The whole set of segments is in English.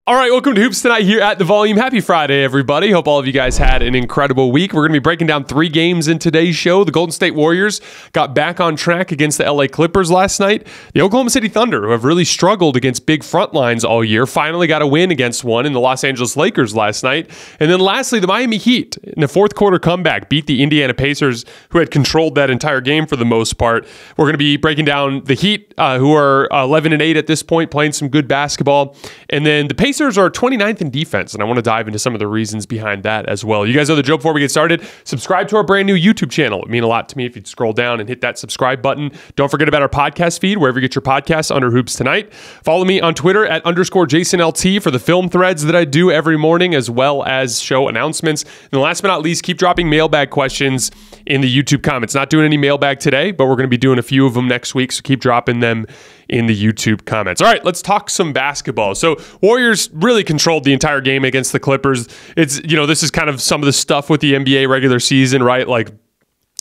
All right, welcome to Hoops Tonight here at The Volume. Happy Friday, everybody. Hope all of you guys had an incredible week. We're going to be breaking down 3 games in today's show. The Golden State Warriors got back on track against the LA Clippers last night. The Oklahoma City Thunder, who have really struggled against big front lines all year, finally got a win against one in the Los Angeles Lakers last night. And then lastly, the Miami Heat, in the fourth quarter comeback, beat the Indiana Pacers, who had controlled that entire game for the most part. We're going to be breaking down the Heat, who are 11-8 at this point, playing some good basketball. And then the Pacers are 29th in defense, and I want to dive into some of the reasons behind that as well. You guys know the drill. Before we get started, subscribe to our brand new YouTube channel. It would mean a lot to me if you'd scroll down and hit that subscribe button. Don't forget about our podcast feed, wherever you get your podcasts under Hoops Tonight. Follow me on Twitter at _JasonLT for the film threads that I do every morning, as well as show announcements. And last but not least, keep dropping mailbag questions in the YouTube comments. Not doing any mailbag today, but we're going to be doing a few of them next week, so keep dropping them in the YouTube comments. All right, let's talk some basketball. So Warriors really controlled the entire game against the Clippers. It's, this is kind of some of the stuff with the NBA regular season, right? Like,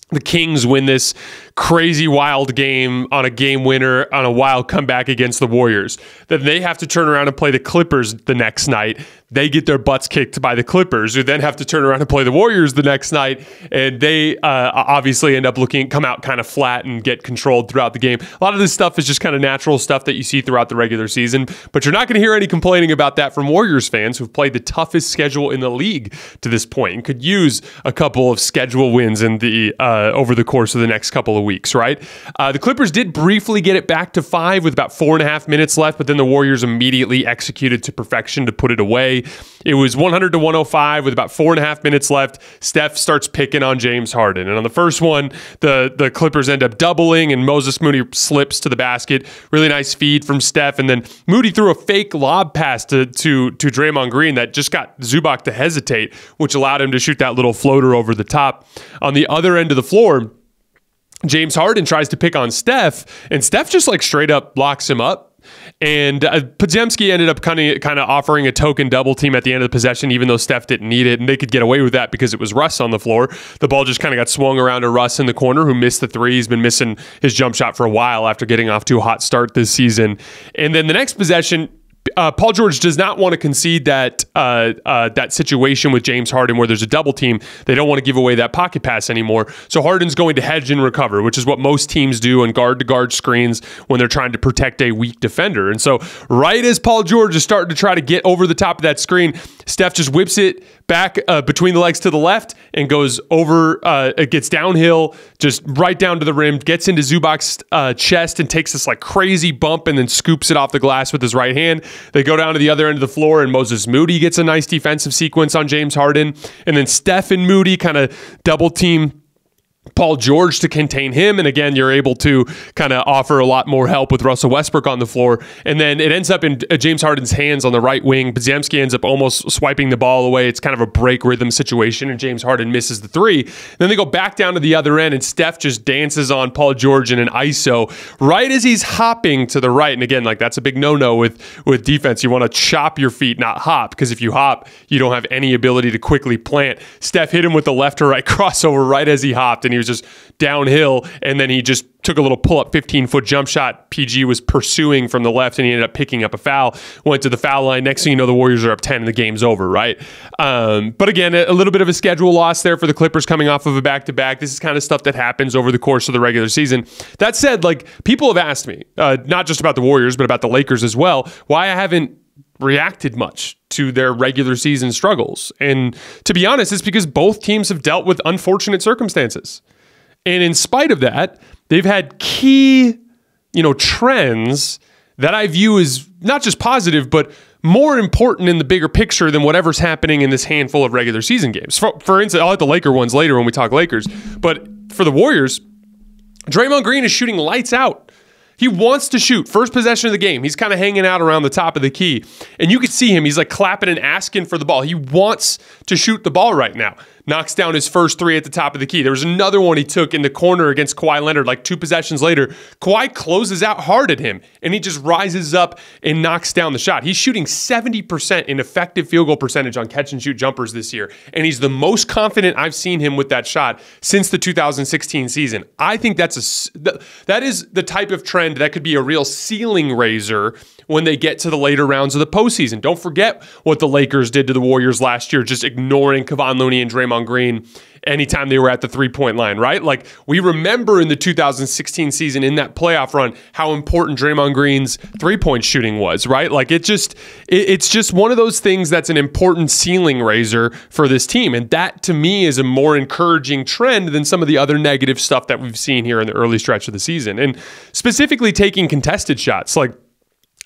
the Kings win this crazy wild game on a game winner on a wild comeback against the Warriors. Then they have to turn around and play the Clippers the next night. They get their butts kicked by the Clippers, who then have to turn around and play the Warriors the next night. And they obviously end up come out kind of flat and get controlled throughout the game. A lot of this stuff is just kind of natural stuff that you see throughout the regular season. But you're not going to hear any complaining about that from Warriors fans who've played the toughest schedule in the league to this point and could use a couple of schedule wins in the over the course of the next couple of weeks, right? The Clippers did briefly get it back to 5 with about 4.5 minutes left, but then the Warriors immediately executed to perfection to put it away. It was 100-105 with about 4.5 minutes left. Steph starts picking on James Harden. And on the first one, the Clippers end up doubling, and Moses Moody slips to the basket. Really nice feed from Steph. And then Moody threw a fake lob pass to Draymond Green that just got Zubac to hesitate, which allowed him to shoot that little floater over the top. On the other end of the floor, James Harden tries to pick on Steph, and Steph just like straight up locks him up. And Podziemski ended up kind of offering a token double team at the end of the possession, even though Steph didn't need it, and they could get away with that because it was Russ on the floor. The ball just kind of got swung around to Russ in the corner, who missed the three. He's been missing his jump shot for a while after getting off to a hot start this season. And then the next possession, Paul George does not want to concede that situation with James Harden where there's a double team. They don't want to give away that pocket pass anymore. So Harden's going to hedge and recover, which is what most teams do on guard-to-guard screens when they're trying to protect a weak defender. And so right as Paul George is starting to try to get over the top of that screen, Steph just whips it back between the legs to the left and goes over, it gets downhill, just right down to the rim, gets into Zubac's chest and takes this like crazy bump and then scoops it off the glass with his right hand. They go down to the other end of the floor, and Moses Moody gets a nice defensive sequence on James Harden. And then Steph and Moody kind of double team Paul George to contain him. And again, you're able to kind of offer a lot more help with Russell Westbrook on the floor. And then it ends up in James Harden's hands on the right wing. Podziemski ends up almost swiping the ball away. It's kind of a break rhythm situation, and James Harden misses the three. Then they go back down to the other end, and Steph just dances on Paul George in an ISO right as he's hopping to the right. And again, like that's a big no-no with defense. You want to chop your feet, not hop, because if you hop, you don't have any ability to quickly plant. Steph hit him with the left to right crossover right as he hopped, and he was just downhill, and then he just took a little pull-up 15-foot jump shot. PG was pursuing from the left, and he ended up picking up a foul, went to the foul line. Next thing you know, the Warriors are up 10 and the game's over, right? But again, a little bit of a schedule loss there for the Clippers coming off of a back-to-back. This is kind of stuff that happens over the course of the regular season. That said, like, people have asked me, not just about the Warriors, but about the Lakers as well, why I haven't reacted much to their regular season struggles. And to be honest, it's because both teams have dealt with unfortunate circumstances. And in spite of that, they've had key, trends that I view as not just positive, but more important in the bigger picture than whatever's happening in this handful of regular season games. For instance, I'll hit the Laker ones later when we talk Lakers. But for the Warriors, Draymond Green is shooting lights out. He wants to shoot. First possession of the game, he's kind of hanging out around the top of the key. And you could see him. He's like clapping and asking for the ball. He wants to shoot the ball right now. Knocks down his first three at the top of the key. There was another one he took in the corner against Kawhi Leonard like 2 possessions later. Kawhi closes out hard at him, and he just rises up and knocks down the shot. He's shooting 70% in effective field goal percentage on catch-and-shoot jumpers this year, and he's the most confident I've seen him with that shot since the 2016 season. I think that is the type of trend that could be a real ceiling raiser when they get to the later rounds of the postseason. Don't forget what the Lakers did to the Warriors last year, just ignoring Kevon Looney and Draymond Green anytime they were at the three-point line, right? Like, we remember in the 2016 season in that playoff run how important Draymond Green's three-point shooting was, right? Like, it's just one of those things that's an important ceiling raiser for this team. And that, to me, is a more encouraging trend than some of the other negative stuff that we've seen here in the early stretch of the season. And specifically taking contested shots. Like,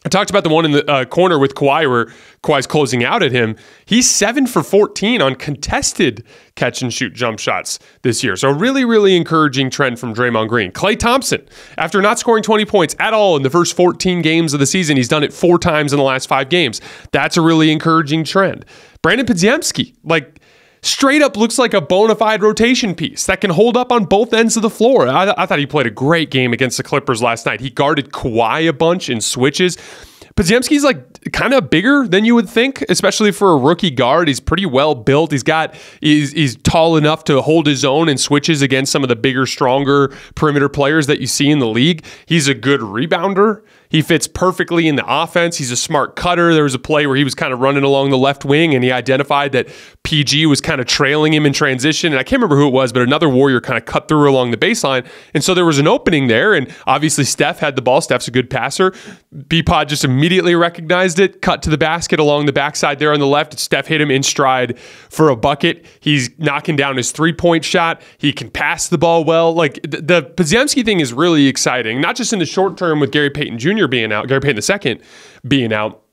I talked about the one in the corner with Kawhi where Kawhi's closing out at him. He's 7 for 14 on contested catch-and-shoot jump shots this year. So a really, really encouraging trend from Draymond Green. Klay Thompson, after not scoring 20 points at all in the first 14 games of the season, he's done it 4 times in the last 5 games. That's a really encouraging trend. Brandon Podziemski, like, straight up looks like a bona fide rotation piece that can hold up on both ends of the floor. I thought he played a great game against the Clippers last night. He guarded Kawhi a bunch in switches. Podziemski's like kind of bigger than you would think, especially for a rookie guard. He's pretty well built. He's tall enough to hold his own in switches against some of the bigger, stronger perimeter players that you see in the league. He's a good rebounder. He fits perfectly in the offense. He's a smart cutter. There was a play where he was kind of running along the left wing and he identified that PG was kind of trailing him in transition. And I can't remember who it was, but another Warrior kind of cut through along the baseline. And so there was an opening there. And obviously Steph had the ball. Steph's a good passer. B-Pod just immediately recognized it, cut to the basket along the backside there on the left. Steph hit him in stride for a bucket. He's knocking down his three-point shot. He can pass the ball well. Like, the Podziemski thing is really exciting, not just in the short term with Gary Payton Jr. being out, Gary Payton II being out,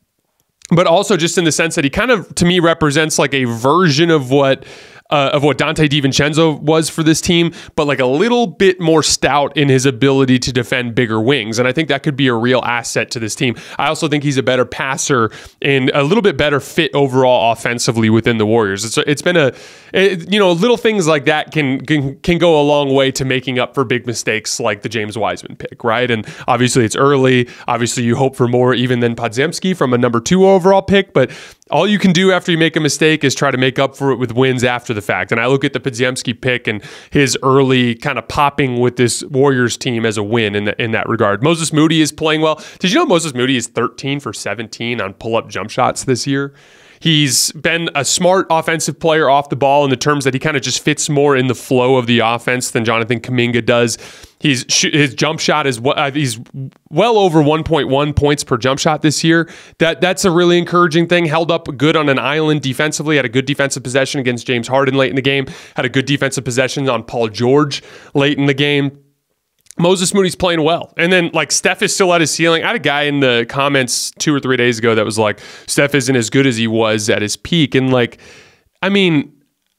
but also just in the sense that he kind of, to me, represents like a version of what Dante DiVincenzo was for this team, but like a little bit more stout in his ability to defend bigger wings. And I think that could be a real asset to this team. I also think he's a better passer and a little bit better fit overall offensively within the Warriors. It's been little things like that can go a long way to making up for big mistakes like the James Wiseman pick, right? And obviously it's early. Obviously you hope for more even than Podziemski from a number 2 overall pick, but all you can do after you make a mistake is try to make up for it with wins after the fact. And I look at the Podziemski pick and his early kind of popping with this Warriors team as a win in that regard. Moses Moody is playing well. Did you know Moses Moody is 13 for 17 on pull-up jump shots this year? He's been a smart offensive player off the ball in the terms that he kind of just fits more in the flow of the offense than Jonathan Kuminga does. His jump shot is he's well over 1.1 points per jump shot this year. That's a really encouraging thing. Held up good on an island defensively. Had a good defensive possession against James Harden late in the game. Had a good defensive possession on Paul George late in the game. Moses Moody's playing well. And then, like, Steph is still at his ceiling. I had a guy in the comments 2 or 3 days ago that was like, Steph isn't as good as he was at his peak. And, like, I mean,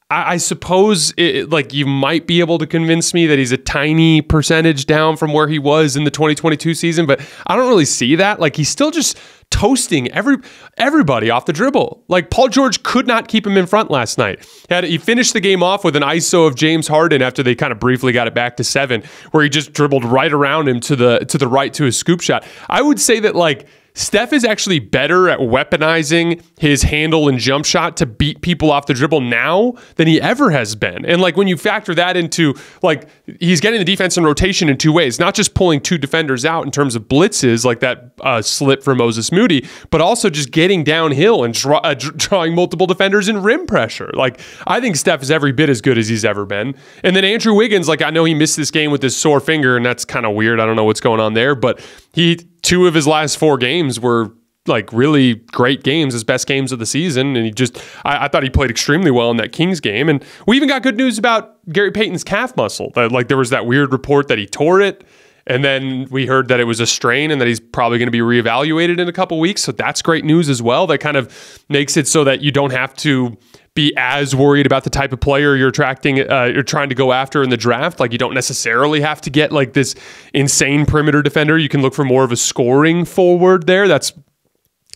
I suppose you might be able to convince me that he's a tiny percentage down from where he was in the 2022 season, but I don't really see that. Like, he's still just toasting everybody off the dribble. Like, Paul George could not keep him in front last night. He finished the game off with an ISO of James Harden after they kind of briefly got it back to 7, where he just dribbled right around him to the right to his scoop shot. I would say that, like, Steph is actually better at weaponizing his handle and jump shot to beat people off the dribble now than he ever has been. And like, when you factor that into, like, he's getting the defense in rotation in 2 ways, not just pulling 2 defenders out in terms of blitzes, like that slip for Moses Moody, but also just getting downhill and drawing multiple defenders in rim pressure. Like, I think Steph is every bit as good as he's ever been. And then Andrew Wiggins, like, I know he missed this game with his sore finger, and that's kind of weird. I don't know what's going on there, but 2 of his last 4 games were like really great games, his best games of the season. And I thought he played extremely well in that Kings game. And we even got good news about Gary Payton's calf muscle. Like, there was that weird report that he tore it. And then we heard that it was a strain and that he's probably going to be reevaluated in a couple weeks. So that's great news as well. That kind of makes it so that you don't have to be as worried about the type of player you're trying to go after in the draft. Like, you don't necessarily have to get like this insane perimeter defender. You can look for more of a scoring forward there. That's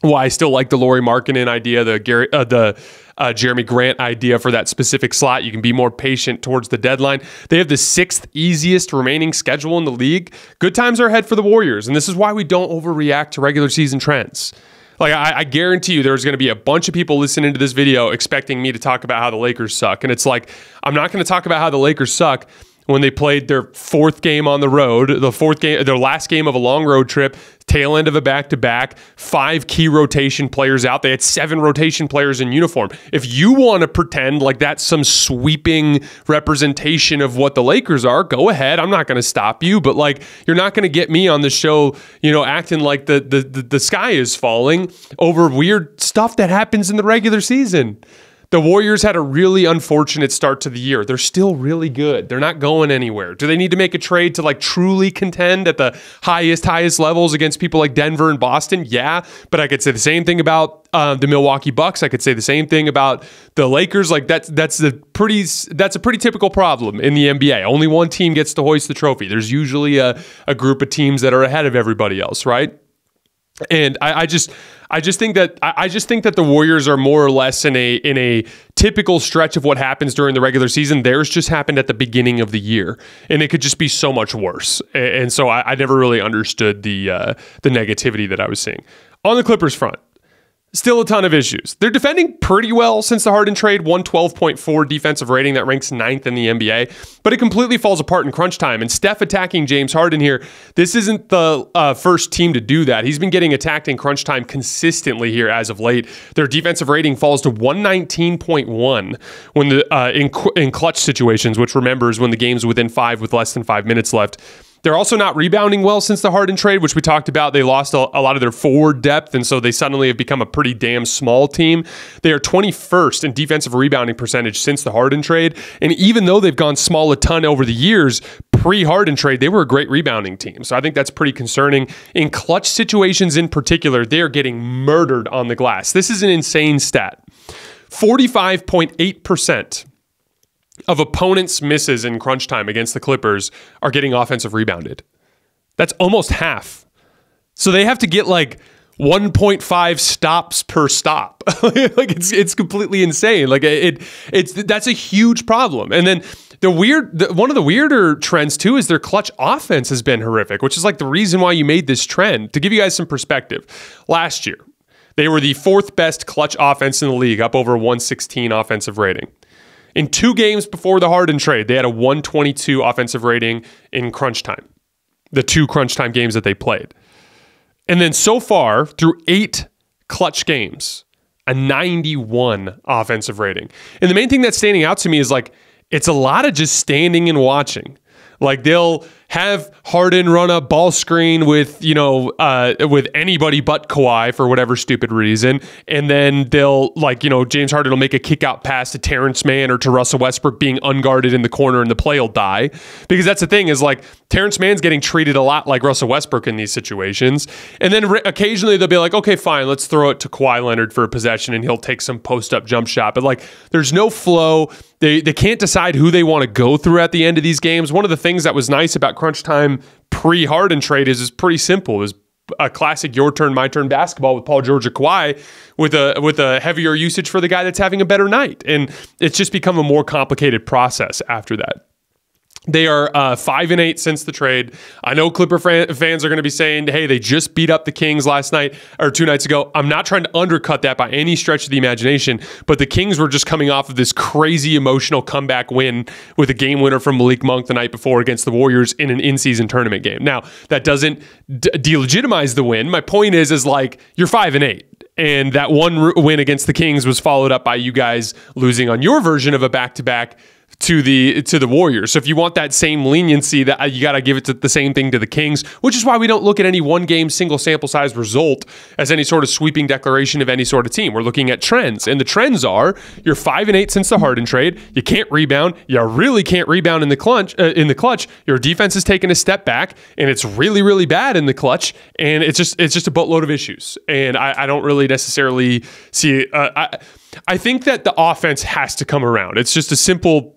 why I still like the Lauri Markkanen idea, the Jeremy Grant idea for that specific slot. You can be more patient towards the deadline. They have the 6th easiest remaining schedule in the league. Good times are ahead for the Warriors, and this is why we don't overreact to regular season trends. Like, I guarantee you there's going to be a bunch of people listening to this video expecting me to talk about how the Lakers suck. And it's like, I'm not going to talk about how the Lakers suck when they played their fourth game on the road, their last game of a long road trip, tail end of a back-to-back, 5 key rotation players out. They had 7 rotation players in uniform. If you want to pretend like that's some sweeping representation of what the Lakers are, go ahead. I'm not going to stop you, but like, you're not going to get me on the show, acting like the sky is falling over weird stuff that happens in the regular season. The Warriors had a really unfortunate start to the year. They're still really good. They're not going anywhere. Do they need to make a trade to like truly contend at the highest levels against people like Denver and Boston? Yeah, but I could say the same thing about the Milwaukee Bucks. I could say the same thing about the Lakers. Like that's a pretty typical problem in the NBA. Only one team gets to hoist the trophy. There's usually a group of teams that are ahead of everybody else, right? And I just think that the Warriors are more or less in a typical stretch of what happens during the regular season. Theirs just happened at the beginning of the year, and it could just be so much worse. And so I never really understood the negativity that I was seeing on the Clippers front. Still a ton of issues. They're defending pretty well since the Harden trade, 112.4 defensive rating. That ranks 9th in the NBA, but it completely falls apart in crunch time. And Steph attacking James Harden here, this isn't the first team to do that. He's been getting attacked in crunch time consistently here as of late. Their defensive rating falls to 119.1 when in clutch situations, which remembers when the game's within 5 with less than 5 minutes left. They're also not rebounding well since the Harden trade, which we talked about. They lost a lot of their forward depth, and so they suddenly have become a pretty damn small team. They are 21st in defensive rebounding percentage since the Harden trade, and even though they've gone small a ton over the years, pre-Harden trade, they were a great rebounding team. So I think that's pretty concerning. In clutch situations in particular, they are getting murdered on the glass. This is an insane stat. 45.8% of opponents' misses in crunch time against the Clippers are getting offensive rebounded. That's almost half. So they have to get like 1.5 stops per stop. Like it's completely insane. Like that's a huge problem. And then one of the weirder trends too is their clutch offense has been horrific, which is like the reason why you made this trend. To give you guys some perspective, last year they were the 4th best clutch offense in the league, up over 116 offensive rating. In 2 games before the Harden trade, they had a 122 offensive rating in crunch time, the 2 crunch time games that they played. And then so far, through 8 clutch games, a 91 offensive rating. And the main thing that's standing out to me is like, it's a lot of just standing and watching. Like they'll have Harden run a ball screen with anybody but Kawhi for whatever stupid reason. And then they'll James Harden will make a kick out pass to Terrence Mann or to Russell Westbrook being unguarded in the corner and the play will die. Because that's the thing is like Terrence Mann's getting treated a lot like Russell Westbrook in these situations. And then occasionally they'll be like, okay, fine, let's throw it to Kawhi Leonard for a possession and he'll take some post-up jump shot. But like there's no flow. They can't decide who they want to go through at the end of these games. One of the things that was nice about crunch time pre-Harden trade is pretty simple. It was a classic your turn, my turn basketball with Paul George or Kawhi with a heavier usage for the guy that's having a better night. And it's just become a more complicated process after that. They are 5-8 since the trade. I know Clipper fans are going to be saying, hey, they just beat up the Kings last night or 2 nights ago. I'm not trying to undercut that by any stretch of the imagination, but the Kings were just coming off of this crazy emotional comeback win with a game winner from Malik Monk the night before against the Warriors in an in-season tournament game. Now, that doesn't delegitimize the win. My point is like, you're 5-8. And that one win against the Kings was followed up by you guys losing on your version of a back-to-back to the Warriors. So if you want that same leniency, that you got to give it to the same thing to the Kings, which is why we don't look at any one game single sample size result as any sort of sweeping declaration of any sort of team. We're looking at trends, and the trends are you're 5-8 since the Harden trade. You can't rebound. You really can't rebound in the clutch. Your defense is taking a step back, and it's really, really bad in the clutch. And it's just a boatload of issues. And I don't really necessarily see. I think that the offense has to come around. It's just a simple.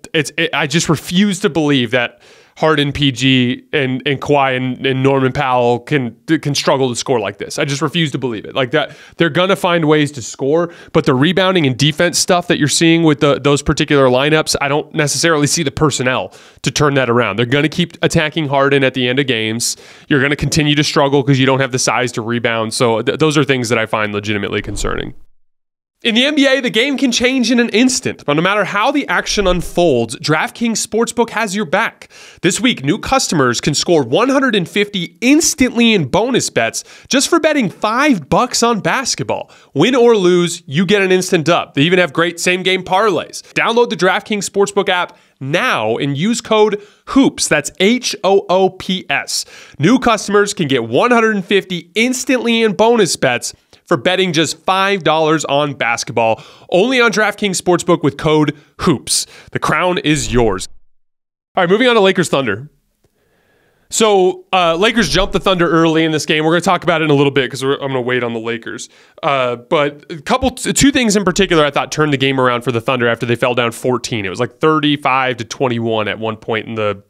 I just refuse to believe that Harden, PG, and Kawhi and Norman Powell can struggle to score like this. I just refuse to believe it. Like that, they're gonna find ways to score, but the rebounding and defense stuff that you're seeing with those particular lineups, I don't necessarily see the personnel to turn that around. They're gonna keep attacking Harden at the end of games. You're gonna continue to struggle because you don't have the size to rebound. So those are things that I find legitimately concerning. In the NBA, the game can change in an instant, but no matter how the action unfolds, DraftKings Sportsbook has your back. This week, new customers can score $150 instantly in bonus bets just for betting $5 on basketball. Win or lose, you get an instant dub. They even have great same-game parlays. Download the DraftKings Sportsbook app now and use code HOOPS. That's HOOPS. New customers can get $150 instantly in bonus bets for betting just $5 on basketball, only on DraftKings Sportsbook with code HOOPS. The crown is yours. All right, moving on to Lakers Thunder. So Lakers jumped the Thunder early in this game. We're going to talk about it in a little bit because I'm going to wait on the Lakers. But two things in particular I thought turned the game around for the Thunder after they fell down 14. It was like 35-21 at one point in the,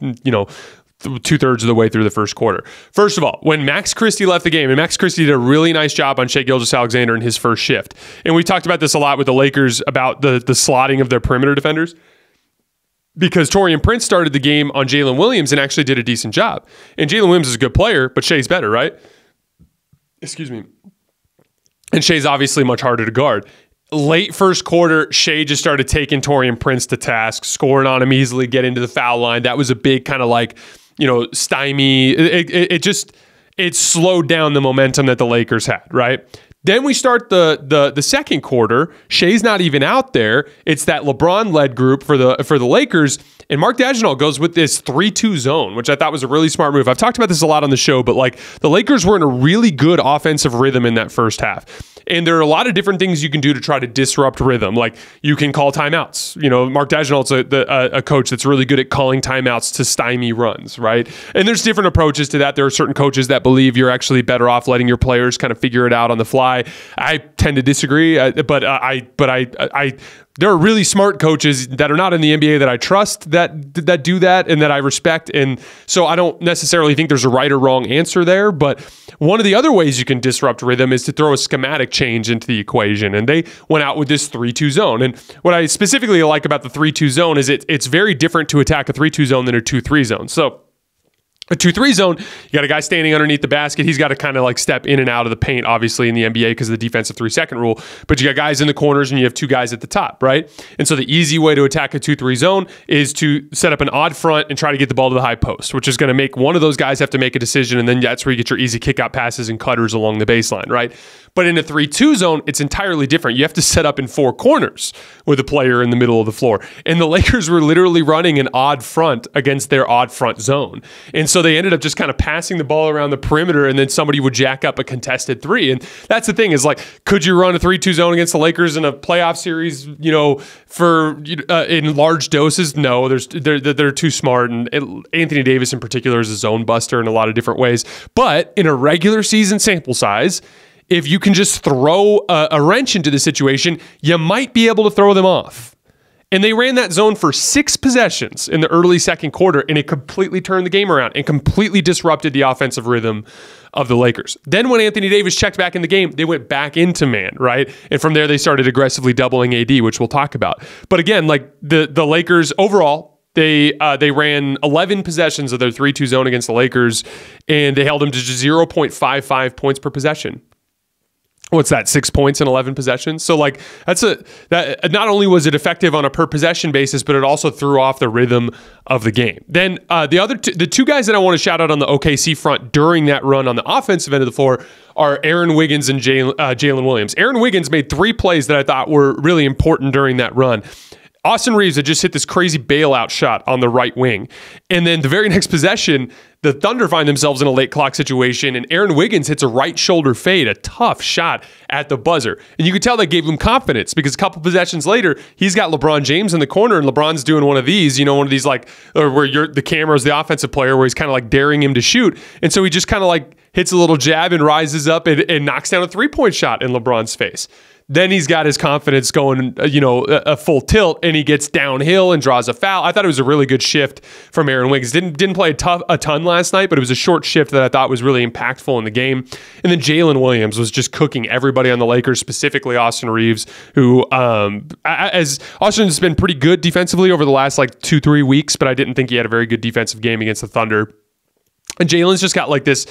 2/3 of the way through the first quarter. First of all, when Max Christie left the game, and Max Christie did a really nice job on Shai Gilgeous-Alexander in his first shift. And we talked about this a lot with the Lakers about the slotting of their perimeter defenders, because Taurean Prince started the game on Jalen Williams and actually did a decent job. And Jalen Williams is a good player, but Shai's better, right? Excuse me. And Shai's obviously much harder to guard. Late first quarter, Shai just started taking Taurean Prince to task, scoring on him easily, get into the foul line. That was a big kind of like, stymie. It slowed down the momentum that the Lakers had, right? Then we start the second quarter. Shai's not even out there. It's that LeBron-led group for the Lakers. And Mark Daigneault goes with this 3-2 zone, which I thought was a really smart move. I've talked about this a lot on the show, but like the Lakers were in a really good offensive rhythm in that first half. And there are a lot of different things you can do to try to disrupt rhythm. Like you can call timeouts. Mark Daigneault's a coach that's really good at calling timeouts to stymie runs, right? And there's different approaches to that. There are certain coaches that believe you're actually better off letting your players kind of figure it out on the fly. I tend to disagree, but there are really smart coaches that are not in the NBA that I trust that do that and that I respect. And so I don't necessarily think there's a right or wrong answer there. But one of the other ways you can disrupt rhythm is to throw a schematic change into the equation. And they went out with this 3-2 zone. And what I specifically like about the 3-2 zone is it's very different to attack a 3-2 zone than a 2-3 zone. So a 2-3 zone, you got a guy standing underneath the basket. He's got to kind of like step in and out of the paint, obviously, in the NBA because of the defensive 3-second rule. But you got guys in the corners and you have two guys at the top, right? And so the easy way to attack a 2-3 zone is to set up an odd front and try to get the ball to the high post, which is going to make one of those guys have to make a decision. And then that's where you get your easy kick-out passes and cutters along the baseline, right? But in a 3-2 zone, it's entirely different. You have to set up in four corners with a player in the middle of the floor. And the Lakers were literally running an odd front against their odd front zone. And so they ended up just kind of passing the ball around the perimeter, and then somebody would jack up a contested three. And that's the thing is like, could you run a 3-2 zone against the Lakers in a playoff series, in large doses? No, they're too smart. And Anthony Davis in particular is a zone buster in a lot of different ways. But in a regular season sample size, if you can just throw a wrench into the situation, you might be able to throw them off. And they ran that zone for 6 possessions in the early second quarter, and it completely turned the game around and completely disrupted the offensive rhythm of the Lakers. Then when Anthony Davis checked back in the game, they went back into man, right? And from there, they started aggressively doubling AD, which we'll talk about. But again, like the Lakers overall, they ran 11 possessions of their 3-2 zone against the Lakers, and they held them to just 0.55 points per possession. What's that? 6 points in 11 possessions. So like that not only was it effective on a per possession basis, but it also threw off the rhythm of the game. Then the two guys that I want to shout out on the OKC front during that run on the offensive end of the floor are Aaron Wiggins and Jalen Williams. Aaron Wiggins made 3 plays that I thought were really important during that run. Austin Reeves had just hit this crazy bailout shot on the right wing. And then the very next possession, the Thunder find themselves in a late clock situation, and Aaron Wiggins hits a right shoulder fade, a tough shot at the buzzer. And you could tell that gave him confidence because a couple possessions later, he's got LeBron James in the corner, and LeBron's doing one of these, one of these like, where the camera's the offensive player, where he's kind of like daring him to shoot. And so he just kind of like hits a little jab and rises up and knocks down a 3-point shot in LeBron's face. Then he's got his confidence going, a full tilt, and he gets downhill and draws a foul. I thought it was a really good shift from Aaron Wiggins. Didn't play a ton last night, but it was a short shift that I thought was really impactful in the game. And then Jalen Williams was just cooking everybody on the Lakers, specifically Austin Reeves, who, as Austin's been pretty good defensively over the last 2-3 weeks, but I didn't think he had a very good defensive game against the Thunder. And Jalen's just got like this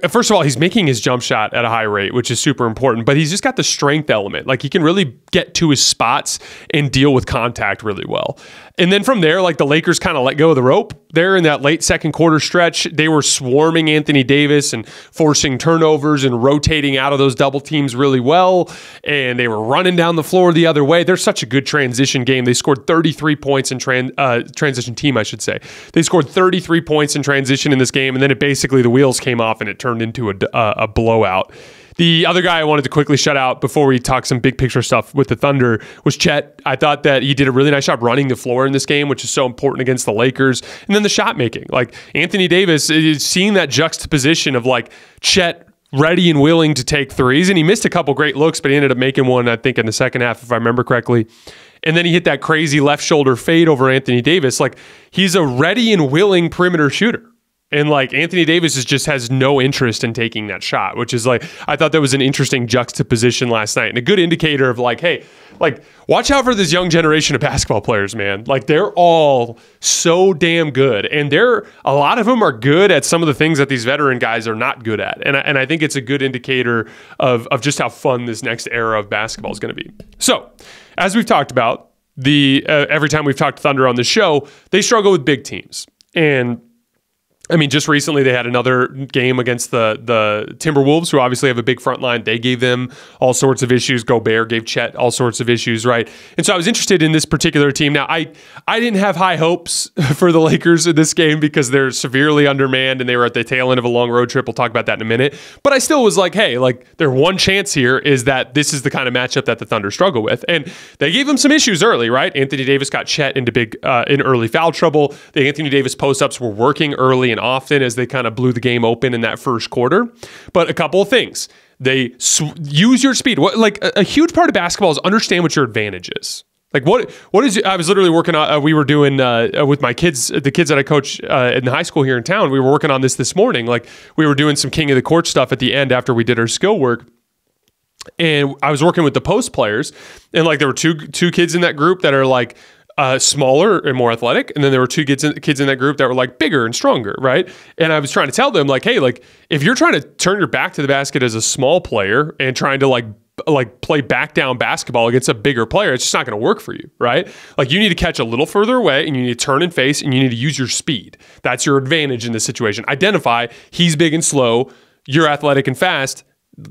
first of all, he's making his jump shot at a high rate, which is super important, but he's just got the strength element. Like, he can really get to his spots and deal with contact really well. And then from there, like, the Lakers kind of let go of the rope. There in that late second quarter stretch, they were swarming Anthony Davis and forcing turnovers and rotating out of those double teams really well. And they were running down the floor the other way. They're such a good transition game. They scored 33 points in transition team, I should say. They scored 33 points in transition in this game, and then it basically, the wheels came off and it turned into a blowout. The other guy I wanted to quickly shut out before we talk some big picture stuff with the Thunder was Chet. I thought that he did a really nice job running the floor in this game, which is so important against the Lakers. And then the shot making. Like, Anthony Davis is seeing that juxtaposition of, like, Chet ready and willing to take threes. And he missed a couple great looks, but he ended up making one, I think, in the second half, if I remember correctly. And then he hit that crazy left shoulder fade over Anthony Davis. Like, he's a ready and willing perimeter shooter. And, like, Anthony Davis just has no interest in taking that shot, which is, like, I thought that was an interesting juxtaposition last night and a good indicator of, like, hey, like, watch out for this young generation of basketball players, man. Like, they're all so damn good. And a lot of them are good at some of the things that these veteran guys are not good at. And I think it's a good indicator of just how fun this next era of basketball is going to be. So, as we've talked about, every time we've talked Thunder on the show, they struggle with big teams. And I mean, just recently they had another game against the Timberwolves, who obviously have a big front line. They gave them all sorts of issues. Gobert gave Chet all sorts of issues, right? And so I was interested in this particular team. Now, I didn't have high hopes for the Lakers in this game because they're severely undermanned and they were at the tail end of a long road trip. We'll talk about that in a minute. But I still was like, hey, like, their one chance here is that this is the kind of matchup that the Thunder struggle with. And they gave them some issues early, right? Anthony Davis got Chet into in early foul trouble. The Anthony Davis post-ups were working early and often as they kind of blew the game open in that first quarter. But a couple of things. They use your speed. Like, a huge part of basketball is understand what your advantage is. Like, what is, I was literally working on, we were doing, with my kids, the kids that I coach in high school here in town, we were working on this morning. Like, we were doing some king of the court stuff at the end after we did our skill work. And I was working with the post players, and, like, there were two kids in that group that are, like, smaller and more athletic, and then there were two kids in that group that were, like, bigger and stronger, right? And I was trying to tell them, like, hey, like, if you're trying to turn your back to the basket as a small player and trying to like play back down basketball against a bigger player, it's just not going to work for you, right? Like, you need to catch a little further away, and you need to turn and face, and you need to use your speed. That's your advantage in this situation. Identify he's big and slow, you're athletic and fast.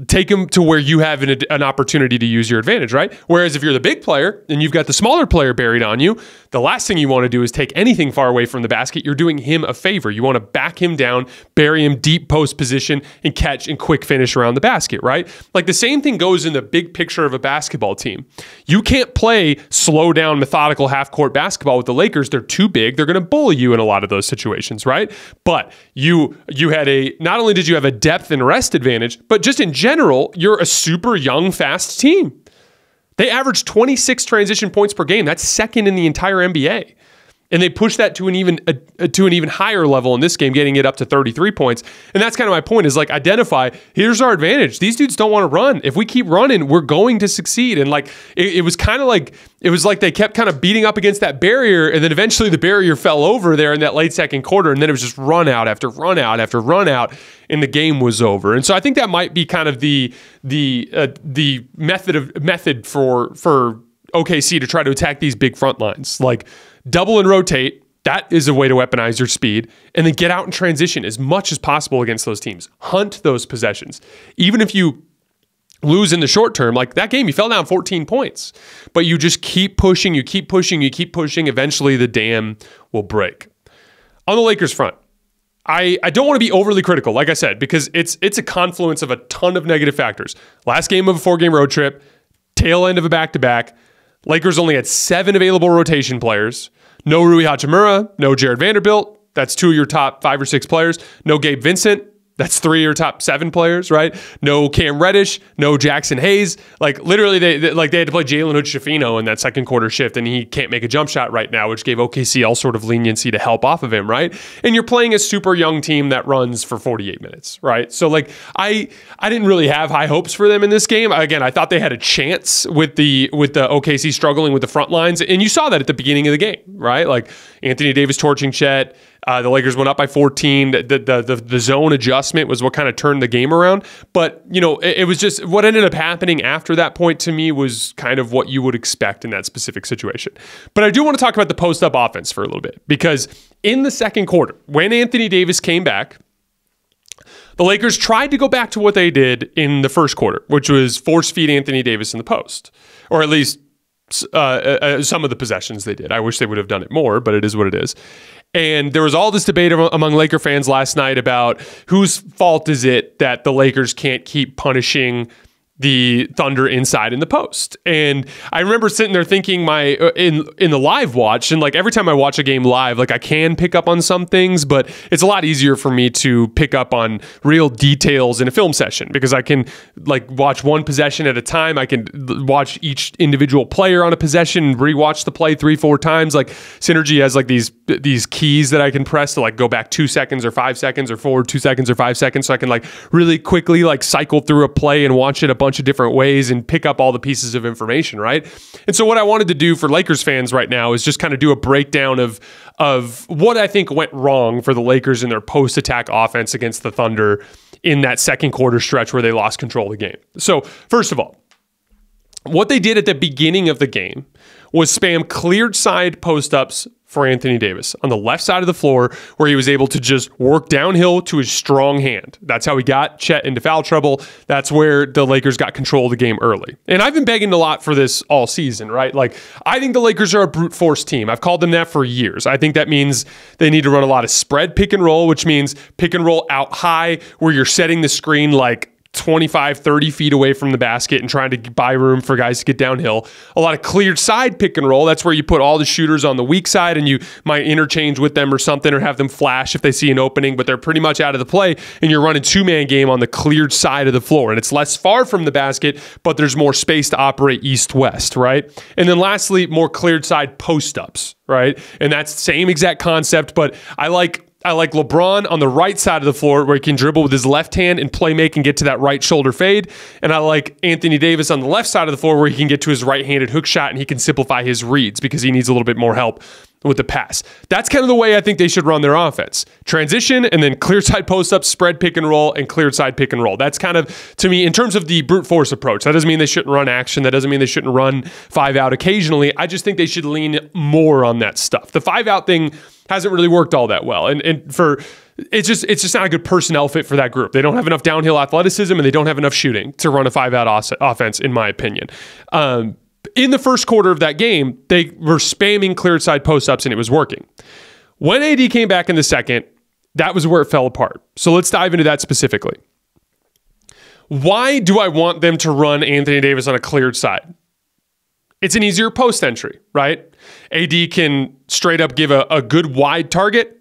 Take him to where you have an opportunity to use your advantage, right? Whereas if you're the big player and you've got the smaller player buried on you, the last thing you want to do is take anything far away from the basket. You're doing him a favor. You want to back him down, bury him deep post position, and catch and quick finish around the basket, right? Like, the same thing goes in the big picture of a basketball team. You can't play slow down, methodical half-court basketball with the Lakers. They're too big. They're going to bully you in a lot of those situations, right? But you had not only did you have a depth and rest advantage, but just in general, you're a super young, fast team. They averaged 26 transition points per game. That's second in the entire NBA. And they pushed that to an even higher level in this game, getting it up to 33 points. And that's kind of my point, is, like, identify, here's our advantage. These dudes don't want to run. If we keep running, we're going to succeed. And, like, it was kind of like, it was like they kept kind of beating up against that barrier, and then eventually the barrier fell over there in that late second quarter, and then it was just run out after run out after run out, and the game was over. And so I think that might be kind of the method for OKC to try to attack these big front lines. Like, double and rotate, that is a way to weaponize your speed, and then get out and transition as much as possible against those teams. Hunt those possessions. Even if you lose in the short term, like that game, you fell down 14 points, but you just keep pushing, you keep pushing, you keep pushing. Eventually the dam will break. On the Lakers front, I don't want to be overly critical, like I said, because it's a confluence of a ton of negative factors. Last game of a 4-game road trip, tail end of a back-to-back. Lakers only had 7 available rotation players. No Rui Hachimura, no Jared Vanderbilt. That's 2 of your top 5 or 6 players. No Gabe Vincent. That's 3 of your top 7 players, right? No Cam Reddish, no Jackson Hayes. Like, literally, they had to play Jalen Hood-Schifino in that second quarter shift, and he can't make a jump shot right now, which gave OKC all sort of leniency to help off of him, right? And you're playing a super young team that runs for 48 minutes, right? So, like, I didn't really have high hopes for them in this game. Again, I thought they had a chance with the OKC struggling with the front lines, and you saw that at the beginning of the game, right? Like, Anthony Davis torching Chet, The Lakers went up by 14. The zone adjustment was what kind of turned the game around. But, it was just what ended up happening after that point to me was kind of what you would expect in that specific situation. But I do want to talk about the post-up offense for a little bit, because in the second quarter, when Anthony Davis came back, the Lakers tried to go back to what they did in the first quarter, which was force feed Anthony Davis in the post, or at least some of the possessions they did. I wish they would have done it more, but it is what it is. And there was all this debate among Laker fans last night about whose fault is it that the Lakers can't keep punishing the Thunder inside in the post. And I remember sitting there thinking in the live watch, and like every time I watch a game live, like I can pick up on some things, but it's a lot easier for me to pick up on real details in a film session, because I can like watch one possession at a time. I can watch each individual player on a possession and rewatch the play 3-4 times. Like Synergy has like these keys that I can press to like go back 2 seconds or 5 seconds or forward 2 seconds or 5 seconds. So I can like really quickly like cycle through a play and watch it a bunch of different ways and pick up all the pieces of information, right? And so what I wanted to do for Lakers fans right now is just kind of do a breakdown of what I think went wrong for the Lakers in their post-attack offense against the Thunder in that second quarter stretch where they lost control of the game. So first of all, what they did at the beginning of the game was spam cleared side post-ups for Anthony Davis on the left side of the floor, where he was able to just work downhill to his strong hand. That's how he got Chet into foul trouble. That's where the Lakers got control of the game early. And I've been begging a lot for this all season, right? Like, I think the Lakers are a brute force team. I've called them that for years. I think that means they need to run a lot of spread pick and roll, which means pick and roll out high, where you're setting the screen like 25, 30 feet away from the basket and trying to buy room for guys to get downhill. A lot of cleared side pick and roll. That's where you put all the shooters on the weak side and you might interchange with them or something, or have them flash if they see an opening, but they're pretty much out of the play, and you're running two-man game on the cleared side of the floor. And it's less far from the basket, but there's more space to operate east-west, right? And then lastly, more cleared side post-ups, right? And that's the same exact concept, but I like LeBron on the right side of the floor, where he can dribble with his left hand and play make and get to that right shoulder fade. And I like Anthony Davis on the left side of the floor, where he can get to his right-handed hook shot and he can simplify his reads because he needs a little bit more help with the pass. That's kind of the way I think they should run their offense. Transition, and then clear side post-up, spread pick and roll, and cleared side pick and roll. That's kind of, to me, in terms of the brute force approach. That doesn't mean they shouldn't run action. That doesn't mean they shouldn't run 5-out occasionally. I just think they should lean more on that stuff. The 5-out thing hasn't really worked all that well. And it's just not a good personnel fit for that group. They don't have enough downhill athleticism, and they don't have enough shooting to run a 5-out offense, in my opinion. In the first quarter of that game, they were spamming cleared side post-ups, and it was working. When AD came back in the second, that was where it fell apart. So let's dive into that specifically. Why do I want them to run Anthony Davis on a cleared side? It's an easier post entry, right? AD can straight up give a good wide target.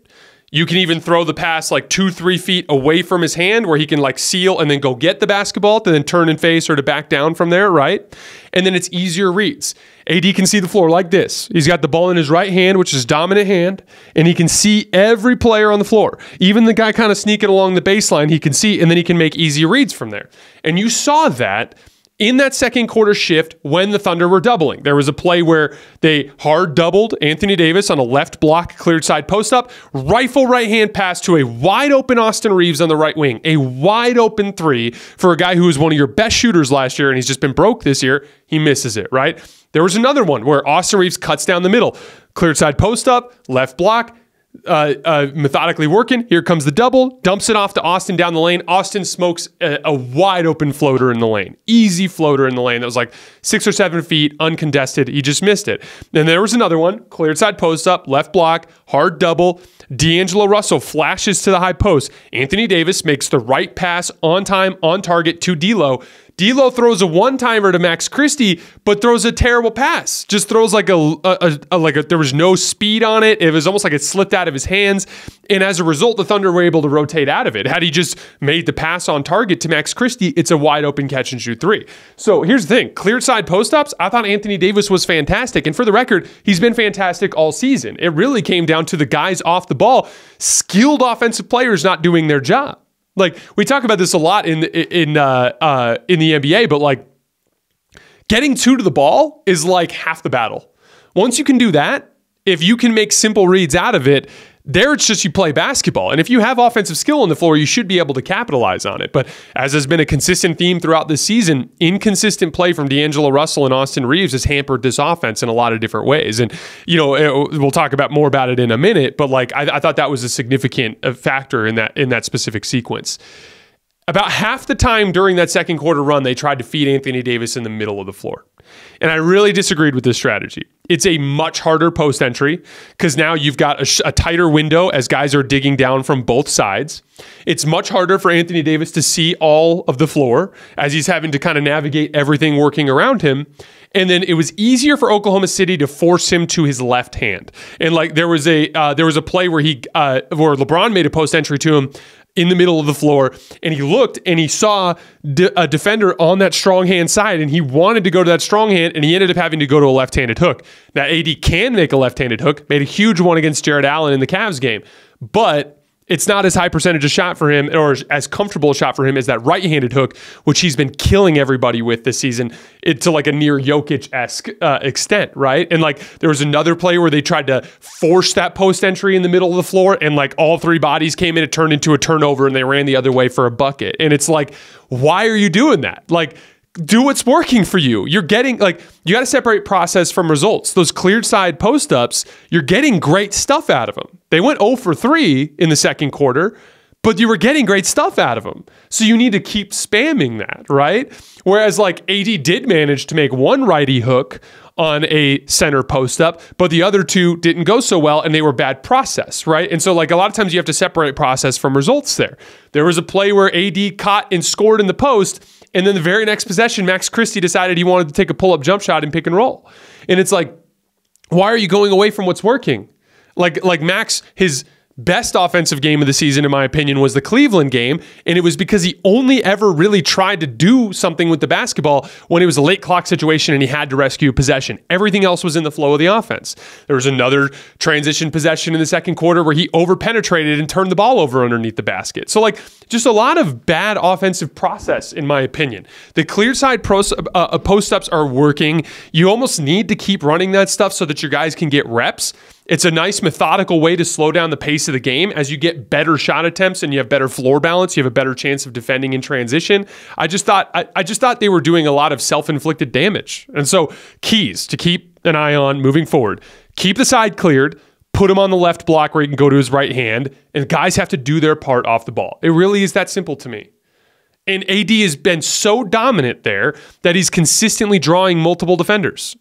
You can even throw the pass like 2-3 feet away from his hand, where he can like seal and then go get the basketball to then turn and face, or to back down from there, right? And then it's easier reads. AD can see the floor like this. He's got the ball in his right hand, which is dominant hand, and he can see every player on the floor. Even the guy kind of sneaking along the baseline, he can see, and then he can make easy reads from there. And you saw that in that second quarter shift when the Thunder were doubling. There was a play where they hard doubled Anthony Davis on a left block, cleared side post-up, rifle right-hand pass to a wide-open Austin Reeves on the right wing. A wide-open three for a guy who was one of your best shooters last year, and he's just been broke this year. He misses it, right? There was another one where Austin Reeves cuts down the middle. Cleared side post-up, left block, methodically working. Here comes the double, dumps it off to Austin down the lane. Austin smokes a wide open floater in the lane. Easy floater in the lane that was like 6 or 7 feet, uncontested. He just missed it. Then there was another one, cleared side post up, left block, hard double. D'Angelo Russell flashes to the high post. Anthony Davis makes the right pass on time, on target to D'Lo. D'Lo throws a one-timer to Max Christie, but throws a terrible pass. Just throws like there was no speed on it. It was almost like it slipped out of his hands. And as a result, the Thunder were able to rotate out of it. Had he just made the pass on target to Max Christie, it's a wide open catch and shoot three. So here's the thing. Cleared side post-ups, I thought Anthony Davis was fantastic. And for the record, he's been fantastic all season. It really came down to the guys off the ball, skilled offensive players not doing their job. Like, we talk about this a lot in the NBA, but like getting two to the ball is like half the battle. Once you can do that, if you can make simple reads out of it, there it's just you play basketball. And if you have offensive skill on the floor, you should be able to capitalize on it. But as has been a consistent theme throughout this season, inconsistent play from D'Angelo Russell and Austin Reeves has hampered this offense in a lot of different ways. And, we'll talk more about it in a minute, but I thought that was a significant factor in that specific sequence. About half the time during that second quarter run, they tried to feed Anthony Davis in the middle of the floor. And I really disagreed with this strategy. It's a much harder post entry because now you've got a tighter window as guys are digging down from both sides. It's much harder for Anthony Davis to see all of the floor as he's having to kind of navigate everything working around him. And then it was easier for Oklahoma City to force him to his left hand. And there was a play where where LeBron made a post entry to him in the middle of the floor, and he looked and he saw a defender on that strong hand side, and he wanted to go to that strong hand, and he ended up having to go to a left-handed hook. Now, AD can make a left-handed hook, made a huge one against Jared Allen in the Cavs game, but it's not as high percentage a shot for him, or as comfortable a shot for him as that right-handed hook, which he's been killing everybody with this season, to a near Jokic-esque extent, right? And there was another play where they tried to force that post entry in the middle of the floor, and all three bodies came in, it turned into a turnover, and they ran the other way for a bucket. And it's why are you doing that? Do what's working for you. You're getting, you got to separate process from results. Those cleared side post-ups, you're getting great stuff out of them. They went 0 for 3 in the second quarter, but you were getting great stuff out of them. So you need to keep spamming that, right? Whereas AD did manage to make one righty hook on a center post-up, but the other two didn't go so well, and they were bad process, right? And so a lot of times you have to separate process from results there. There was a play where AD caught and scored in the post, and then the very next possession, Max Christie decided he wanted to take a pull-up jump shot and pick and roll. And it's why are you going away from what's working? Max, his best offensive game of the season, in my opinion, was the Cleveland game, and it was because he only ever really tried to do something with the basketball when it was a late clock situation and he had to rescue a possession. Everything else was in the flow of the offense. There was another transition possession in the second quarter where he over-penetrated and turned the ball over underneath the basket. So, just a lot of bad offensive process, in my opinion. The clear side post-ups are working. You almost need to keep running that stuff so that your guys can get reps. It's a nice methodical way to slow down the pace of the game. As you get better shot attempts and you have better floor balance, you have a better chance of defending in transition. I just thought they were doing a lot of self-inflicted damage. And so keys to keep an eye on moving forward. Keep the side cleared, put him on the left block where he can go to his right hand, and guys have to do their part off the ball. It really is that simple to me. And AD has been so dominant there that he's consistently drawing multiple defenders.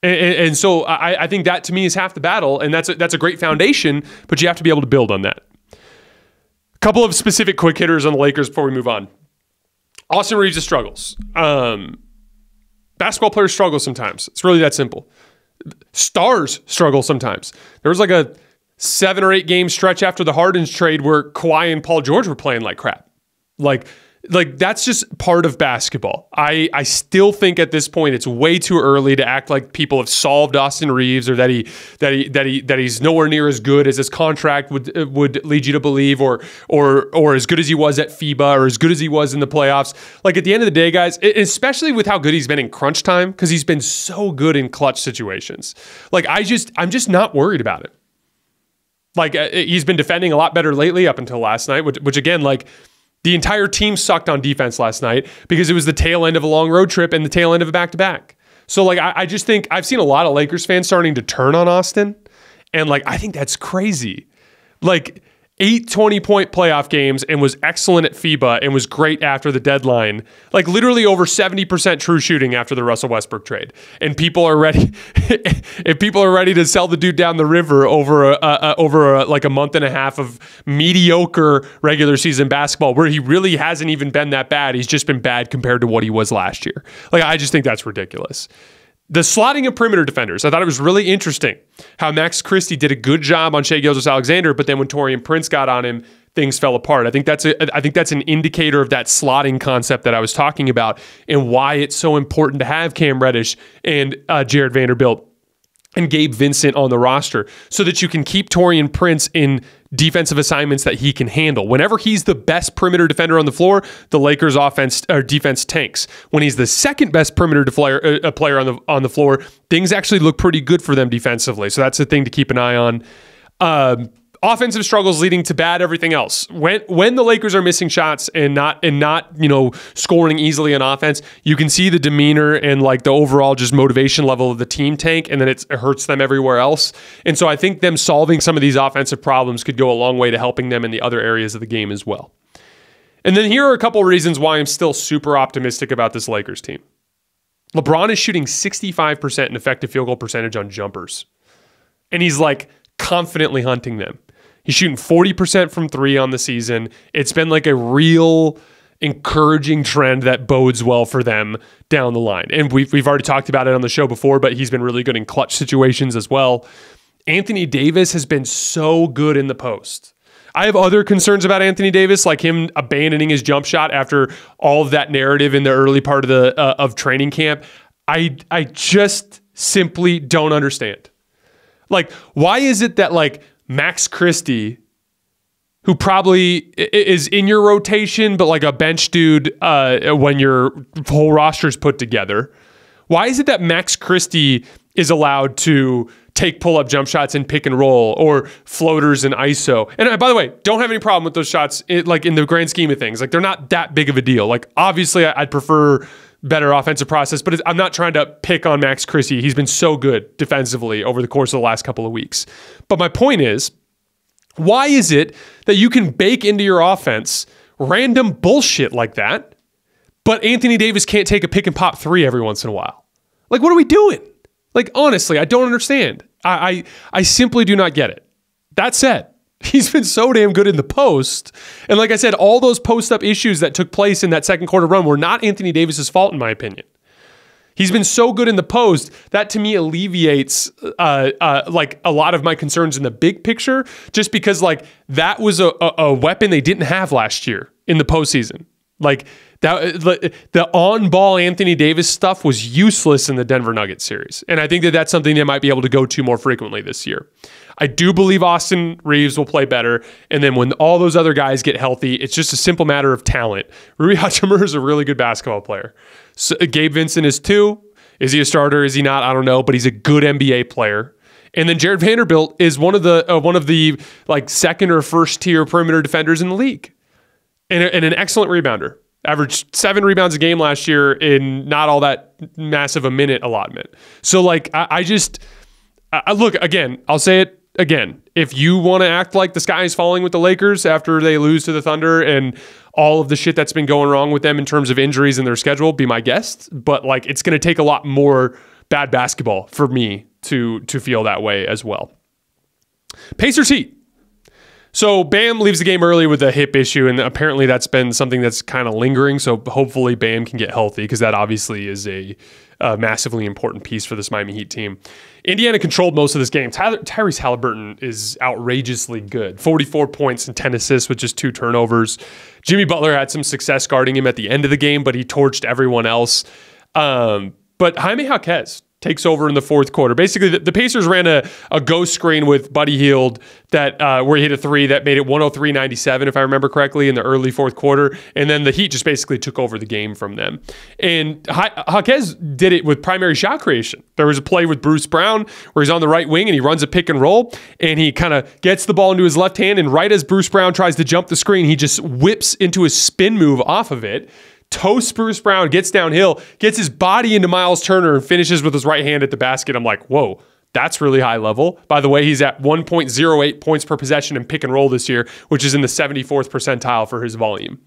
And so I think that to me is half the battle, and that's a great foundation, but you have to be able to build on that. A couple of specific quick hitters on the Lakers before we move on. Austin Reeves struggles. Basketball players struggle sometimes. It's really that simple. Stars struggle sometimes. There was a 7 or 8 game stretch after the Harden trade where Kawhi and Paul George were playing like crap. That's just part of basketball. I still think at this point it's way too early to act like people have solved Austin Reeves, or that he's nowhere near as good as his contract would lead you to believe, or as good as he was at FIBA, or as good as he was in the playoffs. At the end of the day, guys, especially with how good he's been in crunch time, because he's been so good in clutch situations. I'm just not worried about it. He's been defending a lot better lately up until last night, which again, the entire team sucked on defense last night because it was the tail end of a long road trip and the tail end of a back-to-back. So, I just think I've seen a lot of Lakers fans starting to turn on Austin, and, I think that's crazy. 8 20-point playoff games and was excellent at FIBA and was great after the deadline. Literally over 70% true shooting after the Russell Westbrook trade. And people are ready if people are ready to sell the dude down the river over a month and a half of mediocre regular season basketball where he really hasn't even been that bad. He's just been bad compared to what he was last year. I just think that's ridiculous. The slotting of perimeter defenders, I thought it was really interesting how Max Christie did a good job on Shai Gilgeous-Alexander, but then when Taurean Prince got on him, things fell apart. I think that's an indicator of that slotting concept that I was talking about, and why it's so important to have Cam Reddish and Jared Vanderbilt and Gabe Vincent on the roster, so that you can keep Taurean Prince in defensive assignments that he can handle. Whenever he's the best perimeter defender on the floor, the Lakers offense or defense tanks. When he's the second best perimeter player on the floor, things actually look pretty good for them defensively. So that's a thing to keep an eye on. Offensive struggles leading to bad everything else. When the Lakers are missing shots and not scoring easily on offense, you can see the demeanor and like the overall just motivation level of the team tank, and then it hurts them everywhere else. And so I think them solving some of these offensive problems could go a long way to helping them in the other areas of the game as well. And then here are a couple of reasons why I'm still super optimistic about this Lakers team. LeBron is shooting 65% in effective field goal percentage on jumpers, and he's like confidently hunting them. He's shooting 40% from three on the season. It's been like a real encouraging trend that bodes well for them down the line. And we've already talked about it on the show before, but he's been really good in clutch situations as well. Anthony Davis has been so good in the post. I have other concerns about Anthony Davis, like him abandoning his jump shot after all of that narrative in the early part of of training camp. I just simply don't understand. Like, why is it that like Max Christie, who probably is in your rotation, but like a bench dude when your whole roster's put together, why is it that Max Christie is allowed to take pull-up jump shots and pick and roll or floaters and ISO? And by the way, don't have any problem with those shots like in the grand scheme of things. Like they're not that big of a deal. Like obviously I'd prefer better offensive process, but I'm not trying to pick on Max Christie. He's been so good defensively over the course of the last couple of weeks. But my point is, why is it that you can bake into your offense random bullshit like that, but Anthony Davis can't take a pick and pop three every once in a while? Like, what are we doing? Like, honestly, I don't understand. I simply do not get it. That said, he's been so damn good in the post. And like I said, all those post-up issues that took place in that second quarter run were not Anthony Davis's fault, in my opinion. He's been so good in the post that to me alleviates like a lot of my concerns in the big picture, just because like that was a weapon they didn't have last year in the postseason. Like that, the on-ball Anthony Davis stuff was useless in the Denver Nuggets series. And I think that that's something they might be able to go to more frequently this year. I do believe Austin Reeves will play better. And then when all those other guys get healthy, it's just a simple matter of talent. Rui Hachimura is a really good basketball player. So, Gabe Vincent is too. Is he a starter? Is he not? I don't know. But he's a good NBA player. And then Jared Vanderbilt is one of the like second or first tier perimeter defenders in the league. And an excellent rebounder. Averaged 7 rebounds a game last year in not all that massive a minute allotment. So like I look, again, I'll say it again. If you want to act like the sky is falling with the Lakers after they lose to the Thunder and all of the shit that's been going wrong with them in terms of injuries in their schedule, be my guest. But like it's going to take a lot more bad basketball for me to feel that way as well. Pacers Heat. So Bam leaves the game early with a hip issue, and apparently that's been something that's kind of lingering. So hopefully Bam can get healthy, because that obviously is a massively important piece for this Miami Heat team. Indiana controlled most of this game. Tyrese Haliburton is outrageously good. 44 points and 10 assists with just 2 turnovers. Jimmy Butler had some success guarding him at the end of the game, but he torched everyone else. But Jaime Jaquez takes over in the fourth quarter. Basically, the Pacers ran a ghost screen with Buddy Hield that where he hit a 3 that made it 103-97, if I remember correctly, in the early fourth quarter. And then the Heat just basically took over the game from them. And Jaquez did it with primary shot creation. There was a play with Bruce Brown where he's on the right wing and he runs a pick and roll, and he kind of gets the ball into his left hand, and right as Bruce Brown tries to jump the screen, he just whips into a spin move off of it, toasts Bruce Brown, gets downhill, gets his body into Miles Turner, and finishes with his right hand at the basket. I'm like, whoa, that's really high level. By the way, he's at 1.08 points per possession in pick and roll this year, which is in the 74th percentile for his volume.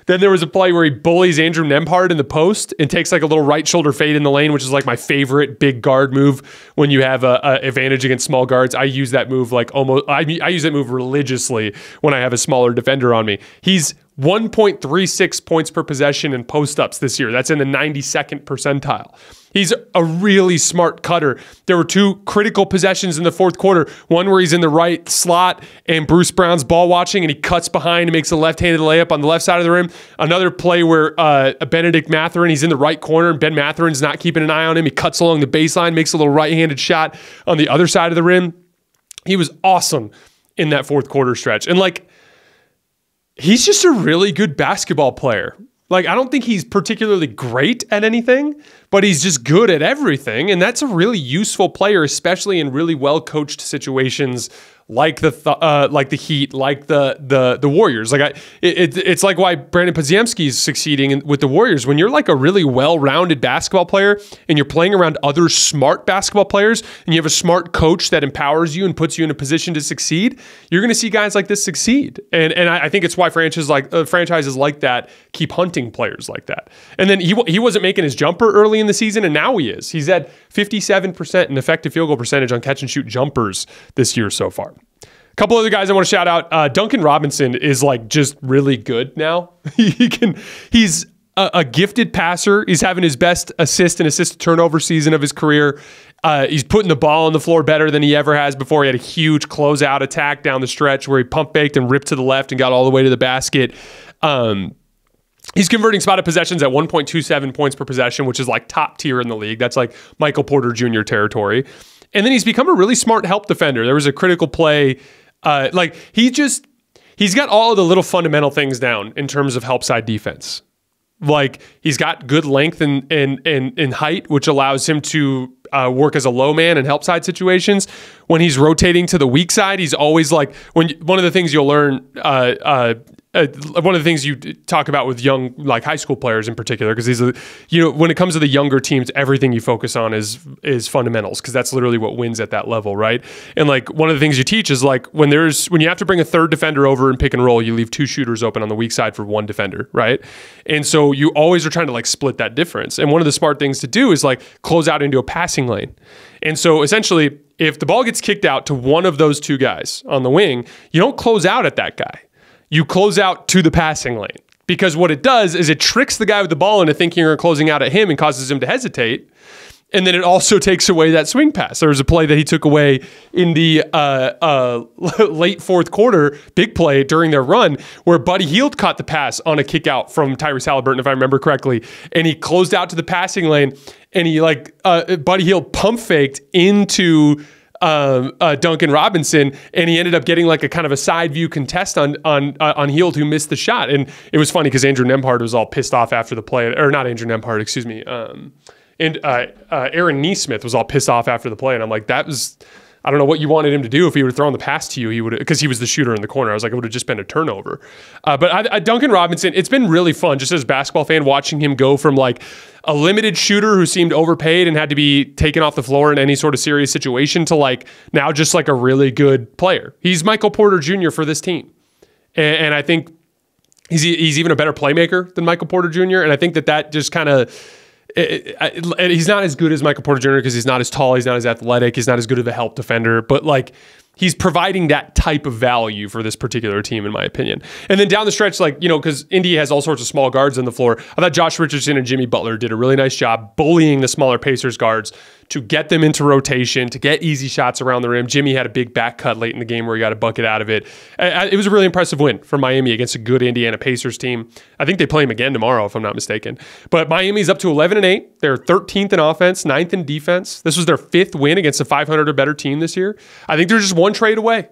Then there was a play where he bullies Andrew Nembhard in the post and takes like a little right shoulder fade in the lane, which is like my favorite big guard move when you have a advantage against small guards. I use that move like almost, I use that move religiously when I have a smaller defender on me. He's 1.36 points per possession in post-ups this year. That's in the 92nd percentile. He's a really smart cutter. There were 2 critical possessions in the fourth quarter. One where he's in the right slot and Bruce Brown's ball watching, and he cuts behind and makes a left-handed layup on the left side of the rim. Another play where Benedict Mathurin, he's in the right corner, and Ben Mathurin's not keeping an eye on him. He cuts along the baseline, makes a little right-handed shot on the other side of the rim. He was awesome in that fourth quarter stretch. And like, he's just a really good basketball player. Like, I don't think he's particularly great at anything, but he's just good at everything. And that's a really useful player, especially in really well-coached situations like the Heat, like the Warriors. Like it's like why Brandon Podziemski's succeeding with the Warriors. When you're like a really well-rounded basketball player and you're playing around other smart basketball players and you have a smart coach that empowers you and puts you in a position to succeed, you're going to see guys like this succeed. And I think it's why franchises like that keep hunting players like that. And then he wasn't making his jumper early in the season, and now he is. He's at 57% in effective field goal percentage on catch and shoot jumpers this year so far. A couple other guys I want to shout out. Duncan Robinson is like just really good now. He's a gifted passer. He's having his best assist to turnover season of his career. He's putting the ball on the floor better than he ever has before. He had a huge closeout attack down the stretch where he pump faked and ripped to the left and got all the way to the basket. He's converting spotted possessions at 1.27 points per possession, which is like top tier in the league. That's like Michael Porter Jr. territory. And then he's become a really smart help defender. There was a critical play. He's got all of the little fundamental things down in terms of help side defense. Like, he's got good length and height, which allows him to work as a low man in help side situations. When he's rotating to the weak side, he's always like, one of the things you'll learn, one of the things you talk about with young, like high school players in particular, because when it comes to the younger teams, everything you focus on is fundamentals, because that's literally what wins at that level, right? And like, one of the things you teach is like, when you have to bring a third defender over and pick and roll, you leave two shooters open on the weak side for one defender, right? And so you always are trying to like split that difference. And one of the smart things to do is like close out into a passing lane. And so essentially, if the ball gets kicked out to one of those two guys on the wing, you don't close out at that guy. You close out to the passing lane, because what it does is it tricks the guy with the ball into thinking you're closing out at him and causes him to hesitate. And then it also takes away that swing pass. There was a play that he took away in the late fourth quarter, big play during their run, where Buddy Hield caught the pass on a kick out from Tyrese Haliburton, if I remember correctly. And he closed out to the passing lane, and he Buddy Hield pump faked into Duncan Robinson, and he ended up getting like a kind of a side view contest on Hield, who missed the shot. And it was funny because Andrew Nembhard was all pissed off after the play, or not Andrew Nembhard, excuse me. And Aaron Nesmith was all pissed off after the play, and I'm like, I don't know what you wanted him to do. If he would have thrown the pass to you, he would, because he was the shooter in the corner. I was like, it would have just been a turnover. But Duncan Robinson, it's been really fun, just as a basketball fan, watching him go from like a limited shooter who seemed overpaid and had to be taken off the floor in any sort of serious situation to like now just like a really good player. He's Michael Porter Jr. for this team. And I think he's even a better playmaker than Michael Porter Jr. And I think that just kind of, he's not as good as Michael Porter Jr. because he's not as tall, he's not as athletic, he's not as good of a help defender, but like, he's providing that type of value for this particular team, in my opinion. And then down the stretch, like, because Indy has all sorts of small guards on the floor, I thought Josh Richardson and Jimmy Butler did a really nice job bullying the smaller Pacers guards to get them into rotation, to get easy shots around the rim. Jimmy had a big back cut late in the game where he got a bucket out of it. It was a really impressive win for Miami against a good Indiana Pacers team. I think they play him again tomorrow, if I'm not mistaken. But Miami's up to 11-8. They're 13th in offense, 9th in defense. This was their 5th win against a 500 or better team this year. I think they're just one trade away.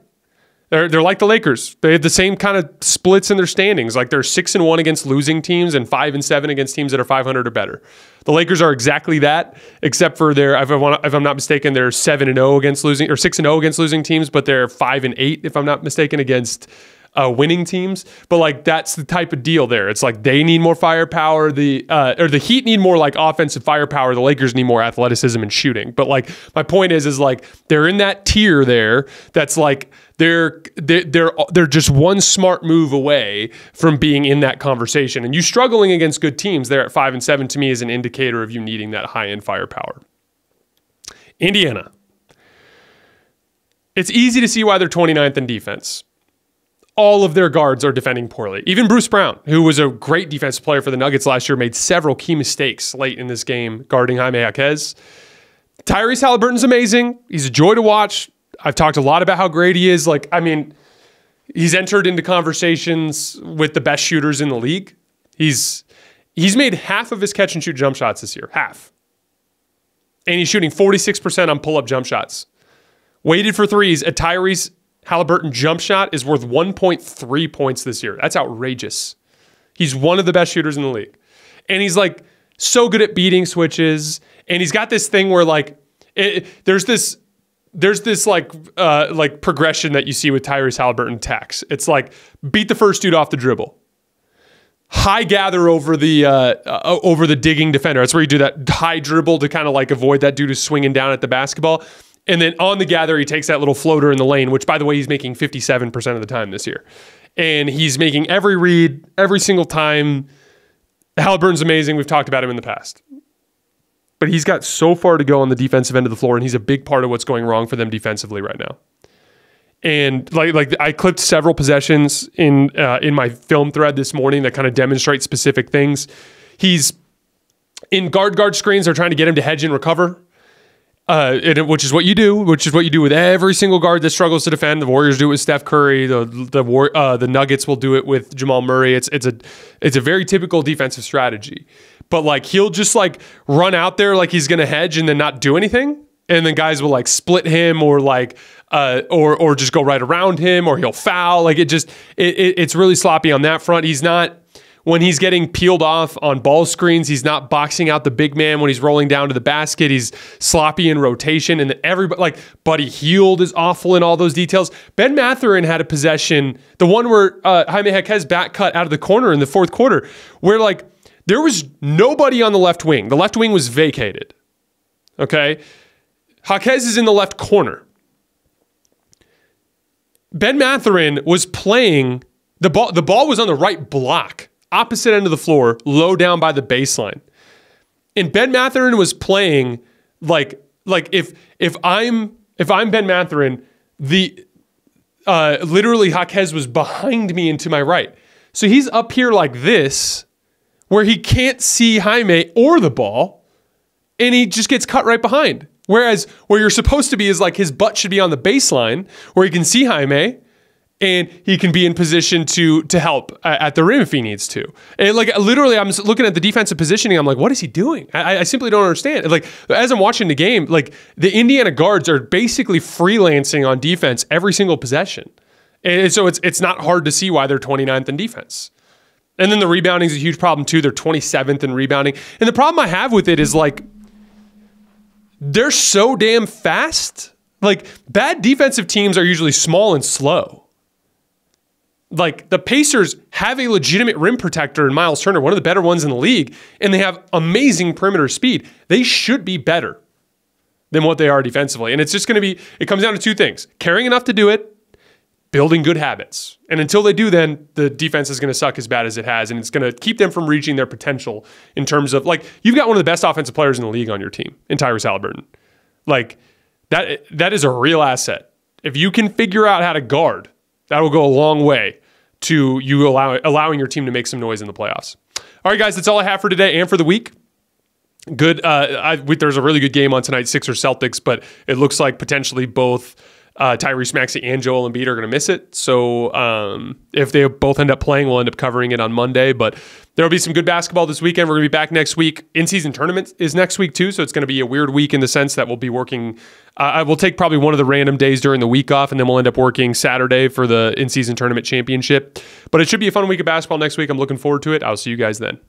They're like the Lakers. They have the same kind of splits in their standings. Like, they're 6-1 against losing teams and 5-7 against teams that are 500 or better. The Lakers are exactly that, except for if I'm not mistaken, they're 7-0 against losing, or 6-0 against losing teams, but they're 5-8, if I'm not mistaken, against winning teams. But like, that's the type of deal there. It's like they need more firepower. The Heat need more like offensive firepower. The Lakers need more athleticism and shooting. But like, my point is like, they're in that tier there. That's like, they're just one smart move away from being in that conversation. And you struggling against good teams there at 5-7 to me is an indicator of you needing that high-end firepower. Indiana. It's easy to see why they're 29th in defense. All of their guards are defending poorly. Even Bruce Brown, who was a great defensive player for the Nuggets last year, made several key mistakes late in this game guarding Jaime Jaquez. Tyrese Haliburton's amazing. He's a joy to watch. I've talked a lot about how great he is. Like, I mean, he's entered into conversations with the best shooters in the league. He's made half of his catch and shoot jump shots this year. Half. And he's shooting 46% on pull-up jump shots. Waited for threes at Tyrese Haliburton jump shot is worth 1.3 points this year. That's outrageous. He's one of the best shooters in the league. And he's like so good at beating switches. And he's got this thing where like, there's this like progression that you see with Tyrese Haliburton attacks. It's like beat the first dude off the dribble, high gather over the digging defender. That's where you do that high dribble to kind of like avoid that dude who's swinging down at the basketball. And then on the gather, he takes that little floater in the lane, which by the way, he's making 57% of the time this year. And he's making every read every single time. Haliburton's amazing. We've talked about him in the past. But he's got so far to go on the defensive end of the floor, and he's a big part of what's going wrong for them defensively right now. And like I clipped several possessions in my film thread this morning that kind of demonstrate specific things. He's in guard screens. They're trying to get him to hedge and recover, which is what you do. Which is what you do with every single guard that struggles to defend. The Warriors do it with Steph Curry. The Nuggets will do it with Jamal Murray. It's a very typical defensive strategy. But like he'll just like run out there like he's gonna hedge and then not do anything, and then guys will like split him or like or just go right around him, or he'll foul. Like it's really sloppy on that front. He's not, when he's getting peeled off on ball screens, he's not boxing out the big man when he's rolling down to the basket. He's sloppy in rotation, and then everybody like Buddy Hield is awful in all those details. Ben Mathurin had a possession, the one where Jaime Jaquez back cut out of the corner in the fourth quarter, where like there was nobody on the left wing. The left wing was vacated. Okay? Jaquez is in the left corner. Ben Mathurin was playing, the ball was on the right block, opposite end of the floor, low down by the baseline. And Ben Mathurin was playing like if I'm Ben Mathurin, literally Jaquez was behind me and to my right. So he's up here like this, where he can't see Jaime or the ball, and he just gets cut right behind. Whereas where you're supposed to be is like his butt should be on the baseline, where he can see Jaime, and he can be in position to help at the rim if he needs to. And like literally, I'm looking at the defensive positioning. I'm like, what is he doing? I simply don't understand. Like as I'm watching the game, like the Indiana guards are basically freelancing on defense every single possession, and so it's not hard to see why they're 29th in defense. And then the rebounding is a huge problem too. They're 27th in rebounding. And the problem I have with it is like, they're so damn fast. Like bad defensive teams are usually small and slow. Like the Pacers have a legitimate rim protector in Miles Turner, one of the better ones in the league, and they have amazing perimeter speed. They should be better than what they are defensively. And it's just going to be, it comes down to two things: caring enough to do it, building good habits. And until they do, then the defense is going to suck as bad as it has, and it's going to keep them from reaching their potential in terms of, like, you've got one of the best offensive players in the league on your team in Tyrese Haliburton. Like, that is a real asset. If you can figure out how to guard, that will go a long way to you allowing your team to make some noise in the playoffs. All right, guys, that's all I have for today and for the week. Good. There's a really good game on tonight, Sixers Celtics, but it looks like potentially both Tyrese Maxey and Joel Embiid are going to miss it. So if they both end up playing, we'll end up covering it on Monday. But there will be some good basketball this weekend. We're going to be back next week. In-season tournament is next week too, so it's going to be a weird week in the sense that we'll be working. I will take probably one of the random days during the week off, and then we'll end up working Saturday for the in-season tournament championship. But it should be a fun week of basketball next week. I'm looking forward to it. I'll see you guys then.